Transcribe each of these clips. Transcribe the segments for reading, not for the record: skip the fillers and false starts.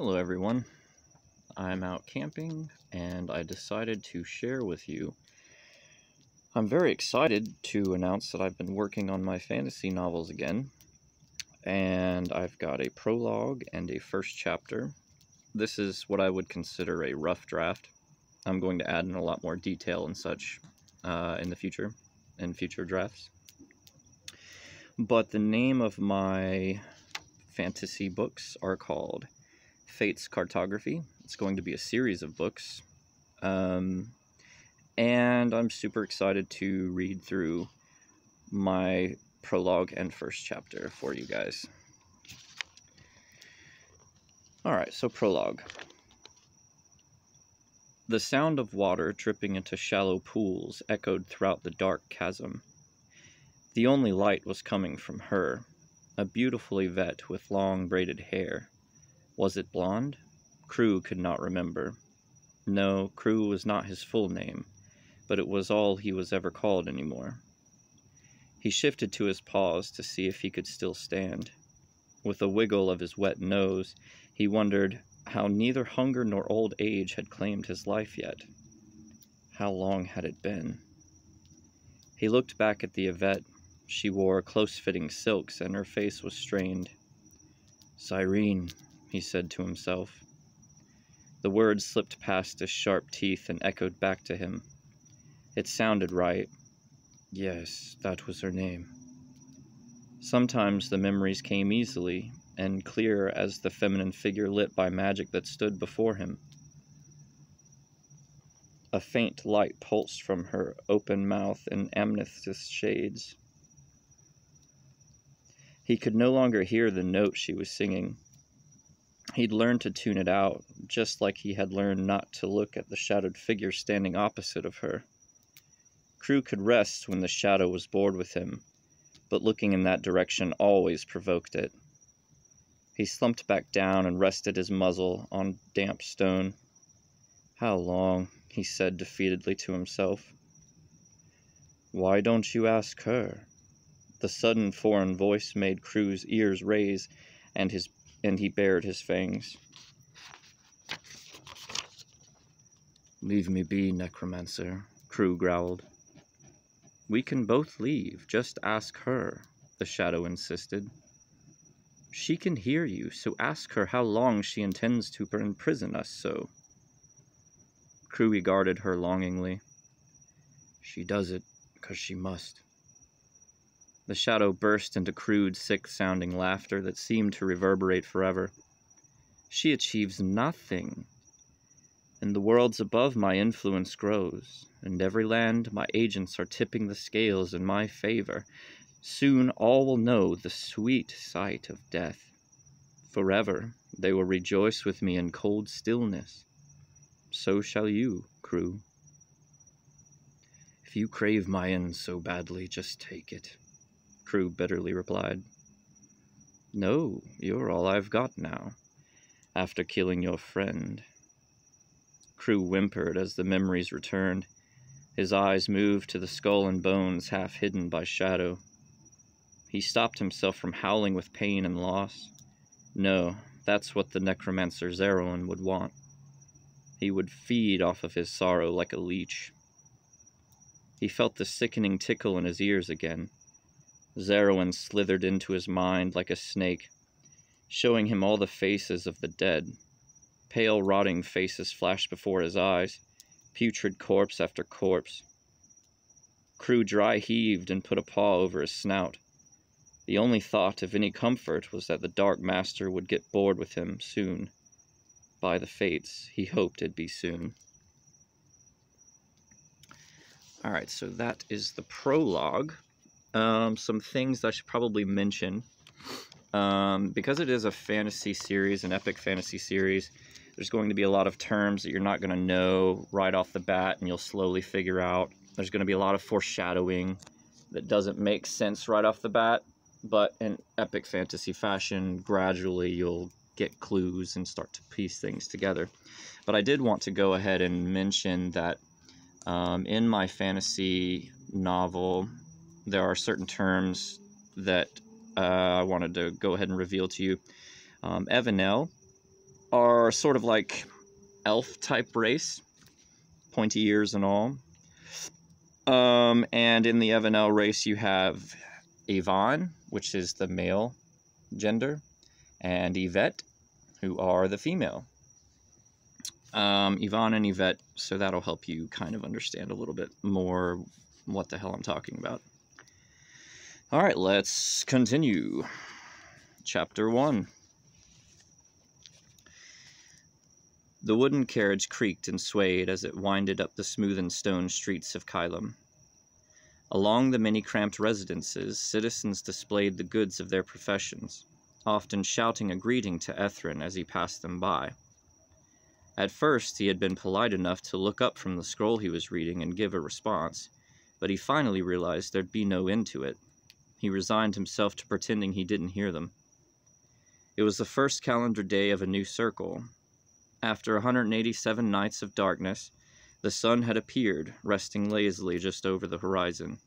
Hello everyone, I'm out camping and I decided to share with you. I'm very excited to announce that I've been working on my fantasy novels again, and I've got a prologue and a first chapter. This is what I would consider a rough draft. I'm going to add in a lot more detail and such in the future, in future drafts. But the name of my fantasy books are called Fate's Cartography. It's going to be a series of books, and I'm super excited to read through my prologue and first chapter for you guys. Alright, so prologue. The sound of water dripping into shallow pools echoed throughout the dark chasm. The only light was coming from her, a beautiful Yvette with long braided hair. Was it blonde? Crew could not remember. No, Crew was not his full name, but it was all he was ever called anymore. He shifted to his paws to see if he could still stand. With a wiggle of his wet nose, he wondered how neither hunger nor old age had claimed his life yet. How long had it been? He looked back at the Yvette. She wore close-fitting silks, and her face was strained. "Cyrene," he said to himself. The words slipped past his sharp teeth and echoed back to him. It sounded right. Yes, that was her name. Sometimes the memories came easily and clear as the feminine figure lit by magic that stood before him. A faint light pulsed from her open mouth in amethyst shades. He could no longer hear the note she was singing. He'd learned to tune it out, just like he had learned not to look at the shadowed figure standing opposite of her. Crew could rest when the shadow was bored with him, but looking in that direction always provoked it. He slumped back down and rested his muzzle on damp stone. "How long?" he said defeatedly to himself. "Why don't you ask her?" The sudden foreign voice made Crew's ears raise, and he bared his fangs. "Leave me be, necromancer," Crew growled. "We can both leave, just ask her," the shadow insisted. "She can hear you, so ask her how long she intends to imprison us so." Crew regarded her longingly. "She does it because she must." The shadow burst into crude, sick-sounding laughter that seemed to reverberate forever. "She achieves nothing. In the worlds above my influence grows. In every land my agents are tipping the scales in my favor. Soon all will know the sweet sight of death. Forever they will rejoice with me in cold stillness. So shall you, Crew. If you crave my end so badly, just take it," Crew bitterly replied. "No, you're all I've got now, after killing your friend." Crew whimpered as the memories returned. His eyes moved to the skull and bones half hidden by shadow. He stopped himself from howling with pain and loss. No, that's what the necromancer Zeroin would want. He would feed off of his sorrow like a leech. He felt the sickening tickle in his ears again. Zeroin slithered into his mind like a snake, showing him all the faces of the dead. Pale, rotting faces flashed before his eyes, putrid corpse after corpse. Crew dry heaved and put a paw over his snout. The only thought of any comfort was that the Dark Master would get bored with him soon. By the fates, he hoped it'd be soon. Alright, so that is the prologue. Some things I should probably mention. Because it is a fantasy series, an epic fantasy series, there's going to be a lot of terms that you're not going to know right off the bat, and you'll slowly figure out. There's going to be a lot of foreshadowing that doesn't make sense right off the bat, but in epic fantasy fashion, gradually you'll get clues and start to piece things together. But I did want to go ahead and mention that in my fantasy novel, there are certain terms that I wanted to go ahead and reveal to you. Evanel are sort of like elf-type race, pointy ears and all. And in the Evanel race, you have Yvonne, which is the male gender, and Yvette, who are the female. Yvonne and Yvette, so that'll help you kind of understand a little bit more what the hell I'm talking about. All right, let's continue. Chapter 1. The wooden carriage creaked and swayed as it winded up the smoothened stone streets of Kylam. Along the many cramped residences, citizens displayed the goods of their professions, often shouting a greeting to Ethrin as he passed them by. At first, he had been polite enough to look up from the scroll he was reading and give a response, but he finally realized there'd be no end to it. He resigned himself to pretending he didn't hear them. It was the first calendar day of a new circle. After 187 nights of darkness, the sun had appeared, resting lazily just over the horizon.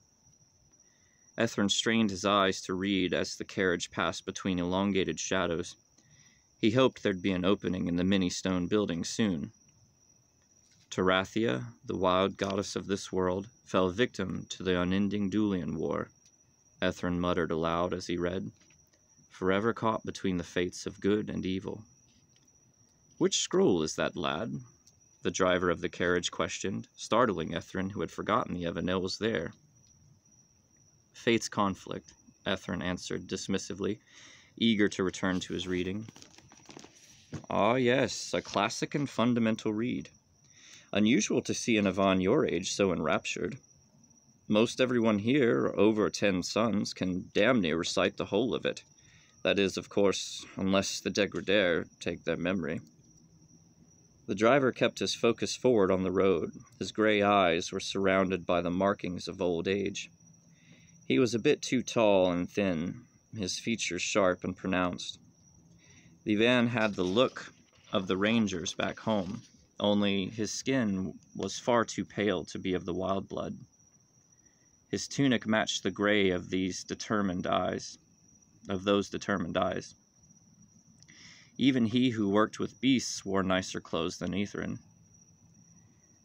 Ethrin strained his eyes to read as the carriage passed between elongated shadows. He hoped there'd be an opening in the many stone buildings soon. Tarathia, the wild goddess of this world, fell victim to the unending Dulian War, Ethrin muttered aloud as he read, forever caught between the fates of good and evil. Which scroll is that, lad? The driver of the carriage questioned, startling Ethrin, who had forgotten the Evanel was there. Fate's Conflict, Ethrin answered dismissively, eager to return to his reading. Ah, yes, a classic and fundamental read. Unusual to see an Yvonne your age so enraptured. Most everyone here, over 10 sons, can damn near recite the whole of it. That is, of course, unless the degradere take their memory. The driver kept his focus forward on the road. His gray eyes were surrounded by the markings of old age. He was a bit too tall and thin, his features sharp and pronounced. The van had the look of the rangers back home, only his skin was far too pale to be of the wild blood. His tunic matched the gray of those determined eyes. Even he who worked with beasts wore nicer clothes than Ethrin.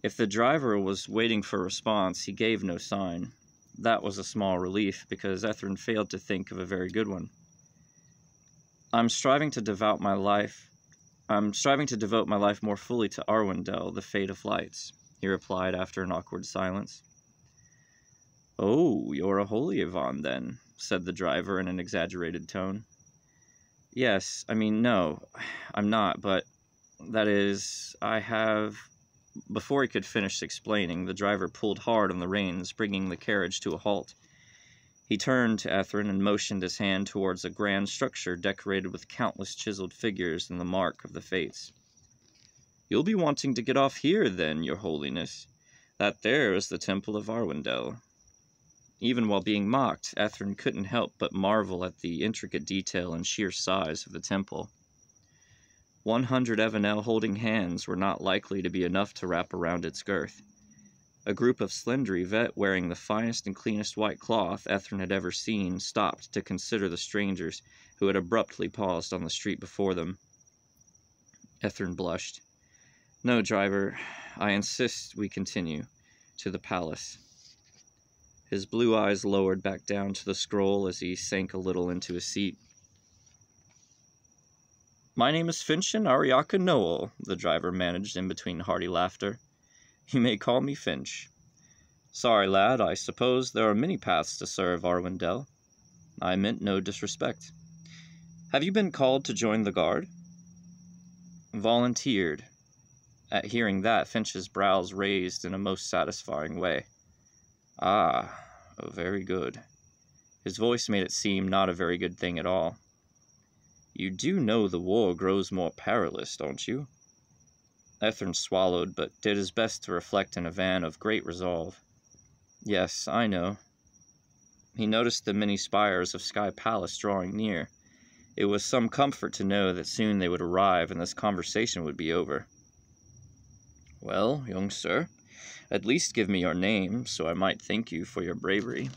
If the driver was waiting for a response, he gave no sign. That was a small relief, because Ethrin failed to think of a very good one. I'm striving to devote my life more fully to Arwindel, the Fate of Lights, he replied after an awkward silence. Oh, you're a holy Yvonne, then, said the driver in an exaggerated tone. Yes, no, I'm not, but, that is, I have... Before he could finish explaining, the driver pulled hard on the reins, bringing the carriage to a halt. He turned to Ethrin and motioned his hand towards a grand structure decorated with countless chiseled figures and the mark of the fates. You'll be wanting to get off here, then, your holiness. That there is the Temple of Arwindel. Even while being mocked, Ethrin couldn't help but marvel at the intricate detail and sheer size of the temple. 100 Evanel holding hands were not likely to be enough to wrap around its girth. A group of slender Yvette wearing the finest and cleanest white cloth Ethrin had ever seen stopped to consider the strangers who had abruptly paused on the street before them. Ethrin blushed. No, driver, I insist we continue to the palace. His blue eyes lowered back down to the scroll as he sank a little into his seat. My name is Finchin Ariaka Noel, the driver managed in between hearty laughter. You may call me Finch. Sorry, lad, I suppose there are many paths to serve Arwindel. I meant no disrespect. Have you been called to join the guard? Volunteered. At hearing that, Finch's brows raised in a most satisfying way. Ah, oh, very good. His voice made it seem not a very good thing at all. You do know the war grows more perilous, don't you? Ethrin swallowed, but did his best to reflect in a van of great resolve. Yes, I know. He noticed the many spires of Sky Palace drawing near. It was some comfort to know that soon they would arrive and this conversation would be over. Well, young sir, at least give me your name, so I might thank you for your bravery.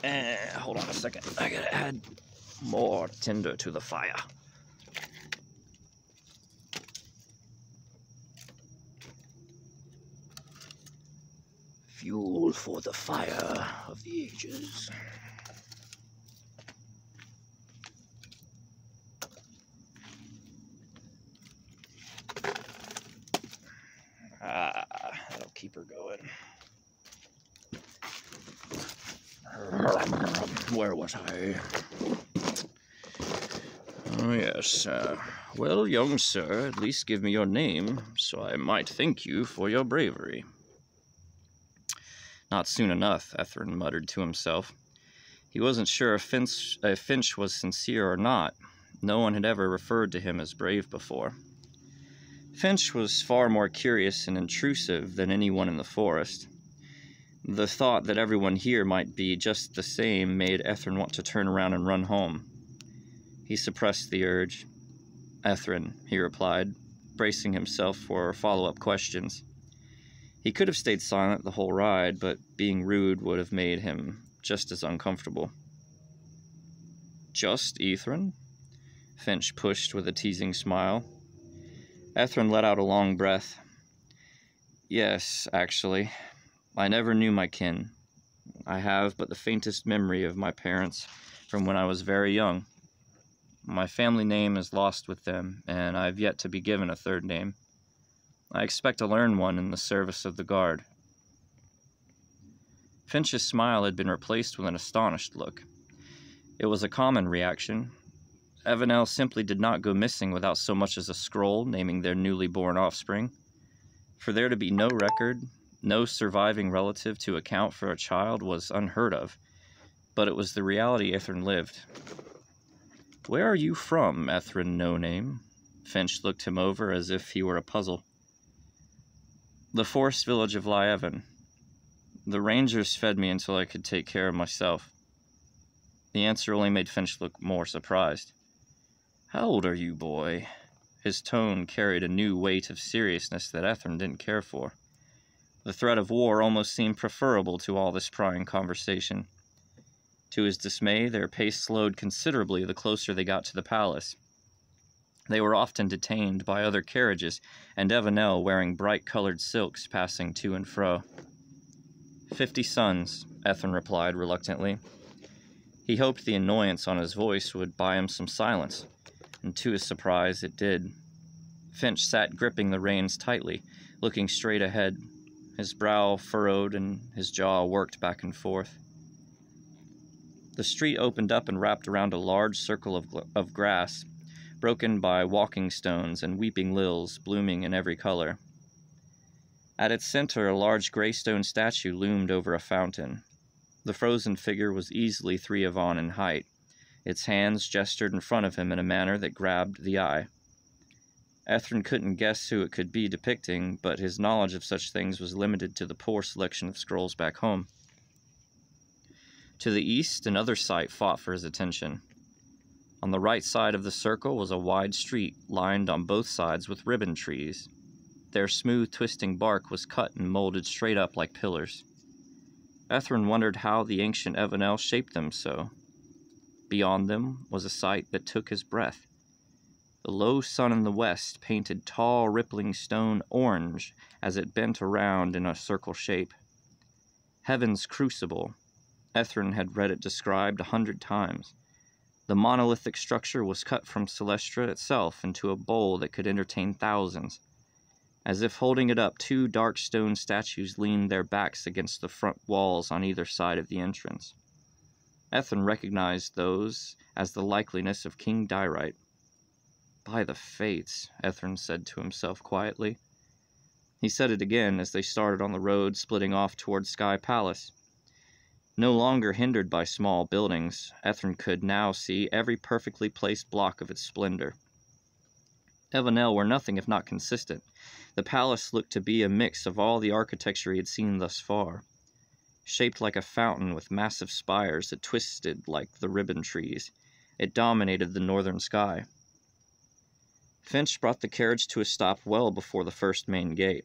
Hold on a second. I gotta add more tinder to the fire. Fuel for the fire of the ages. That'll keep her going. Where was I? Oh, yes. Well, young sir, at least give me your name, so I might thank you for your bravery. Not soon enough, Ethrin muttered to himself. He wasn't sure if Finch was sincere or not. No one had ever referred to him as brave before. Finch was far more curious and intrusive than anyone in the forest. The thought that everyone here might be just the same made Ethrin want to turn around and run home. He suppressed the urge. Ethrin, he replied, bracing himself for follow-up questions. He could have stayed silent the whole ride, but being rude would have made him just as uncomfortable. Just Ethrin? Finch pushed with a teasing smile. Ethrin let out a long breath. Yes, actually. I never knew my kin. I have but the faintest memory of my parents from when I was very young. My family name is lost with them, and I have yet to be given a third name. I expect to learn one in the service of the guard. Finch's smile had been replaced with an astonished look. It was a common reaction. Evanel simply did not go missing without so much as a scroll naming their newly born offspring. For there to be no record, no surviving relative to account for a child was unheard of, but it was the reality Ethrin lived. Where are you from, Ethrin No-Name? Finch looked him over as if he were a puzzle. The forest village of Lieven. The rangers fed me until I could take care of myself. The answer only made Finch look more surprised. How old are you, boy? His tone carried a new weight of seriousness that Ethrin didn't care for. The threat of war almost seemed preferable to all this prying conversation. To his dismay, their pace slowed considerably the closer they got to the palace. They were often detained by other carriages, and Evanel wearing bright-colored silks passing to and fro. 50 sons, Ethrin replied reluctantly. He hoped the annoyance on his voice would buy him some silence, and to his surprise it did. Finch sat gripping the reins tightly, looking straight ahead, his brow furrowed and his jaw worked back and forth. The street opened up and wrapped around a large circle of grass, broken by walking stones and weeping lilies blooming in every color. At its center, a large gray stone statue loomed over a fountain. The frozen figure was easily 3 avon in height. Its hands gestured in front of him in a manner that grabbed the eye. Ethrin couldn't guess who it could be depicting, but his knowledge of such things was limited to the poor selection of scrolls back home. To the east, another sight fought for his attention. On the right side of the circle was a wide street, lined on both sides with ribbon trees. Their smooth, twisting bark was cut and molded straight up like pillars. Ethrin wondered how the ancient Evanel shaped them so. Beyond them was a sight that took his breath. The low sun in the west painted tall, rippling stone orange as it bent around in a circle shape. Heaven's crucible. Ethrin had read it described 100 times. The monolithic structure was cut from Celestra itself into a bowl that could entertain thousands. As if holding it up, 2 dark stone statues leaned their backs against the front walls on either side of the entrance. Ethrin recognized those as the likeliness of King Dyrite. By the fates, Ethrin said to himself quietly. He said it again as they started on the road splitting off toward Sky Palace. No longer hindered by small buildings, Ethrin could now see every perfectly placed block of its splendor. Evanel were nothing if not consistent. The palace looked to be a mix of all the architecture he had seen thus far. Shaped like a fountain with massive spires that twisted like the ribbon trees, it dominated the northern sky. Finch brought the carriage to a stop well before the first main gate.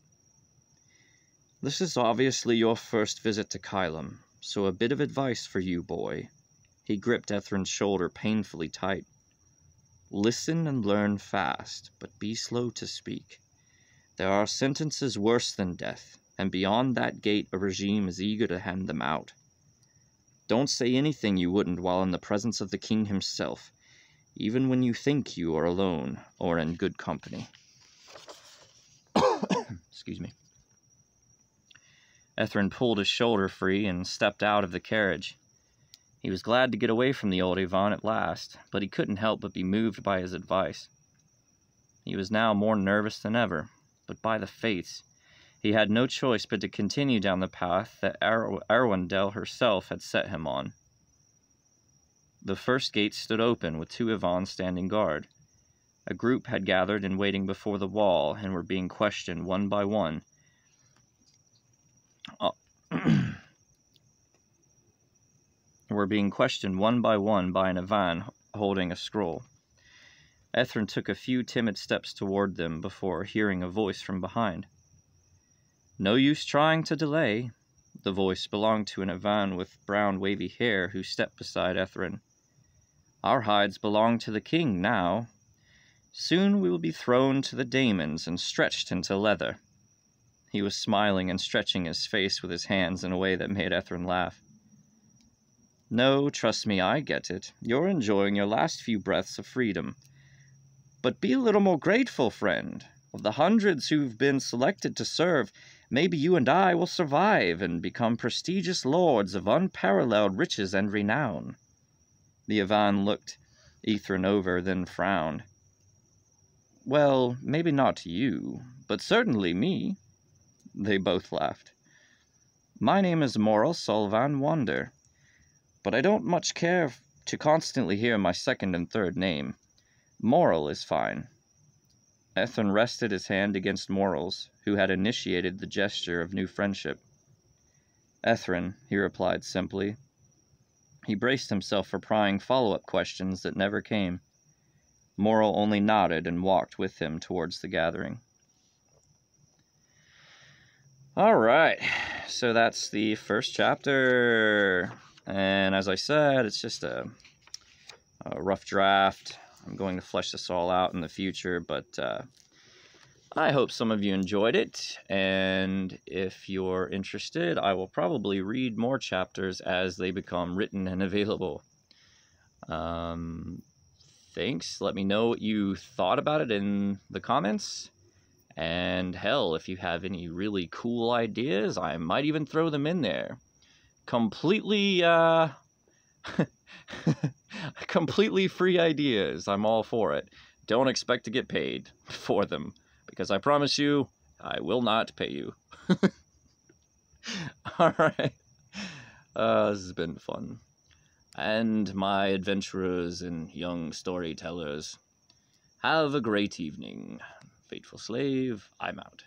This is obviously your first visit to Kylum, so a bit of advice for you, boy. He gripped Ethrin's shoulder painfully tight. Listen and learn fast, but be slow to speak. There are sentences worse than death, and beyond that gate a regime is eager to hand them out. Don't say anything you wouldn't while in the presence of the king himself, even when you think you are alone or in good company." Excuse me. Ethrin pulled his shoulder free and stepped out of the carriage. He was glad to get away from the old Yvonne at last, but he couldn't help but be moved by his advice. He was now more nervous than ever, but by the fates, he had no choice but to continue down the path that Arwendel herself had set him on. The first gate stood open with 2 Yvonne standing guard. A group had gathered and waiting before the wall and were being questioned one by one. By an Yvonne holding a scroll. Ethrin took a few timid steps toward them before hearing a voice from behind. "No use trying to delay." The voice belonged to an Yvonne with brown wavy hair who stepped beside Ethrin. "Our hides belong to the king now. Soon we will be thrown to the daemons and stretched into leather." He was smiling and stretching his face with his hands in a way that made Ethrin laugh. "No, trust me, I get it. You're enjoying your last few breaths of freedom. But be a little more grateful, friend. Of the hundreds who've been selected to serve, maybe you and I will survive and become prestigious lords of unparalleled riches and renown." The Yvonne looked Ethrin over, then frowned. "Well, maybe not to you, but certainly me." They both laughed. "My name is Moral Solvan Wander, but I don't much care to constantly hear my second and third name. Moral is fine." Ethrin rested his hand against Moral's, who had initiated the gesture of new friendship. "Ethrin," he replied simply. He braced himself for prying follow-up questions that never came. Moral only nodded and walked with him towards the gathering. All right, so that's the first chapter. And as I said, it's just a rough draft. I'm going to flesh this all out in the future, but I hope some of you enjoyed it. And if you're interested, I will probably read more chapters as they become written and available. Thanks. Let me know what you thought about it in the comments. And hell, if you have any really cool ideas, I might even throw them in there. Completely completely free ideas. I'm all for it. Don't expect to get paid for them, because I promise you, I will not pay you. Alright. This has been fun. And my adventurers and young storytellers, have a great evening. Faithful slave, I'm out.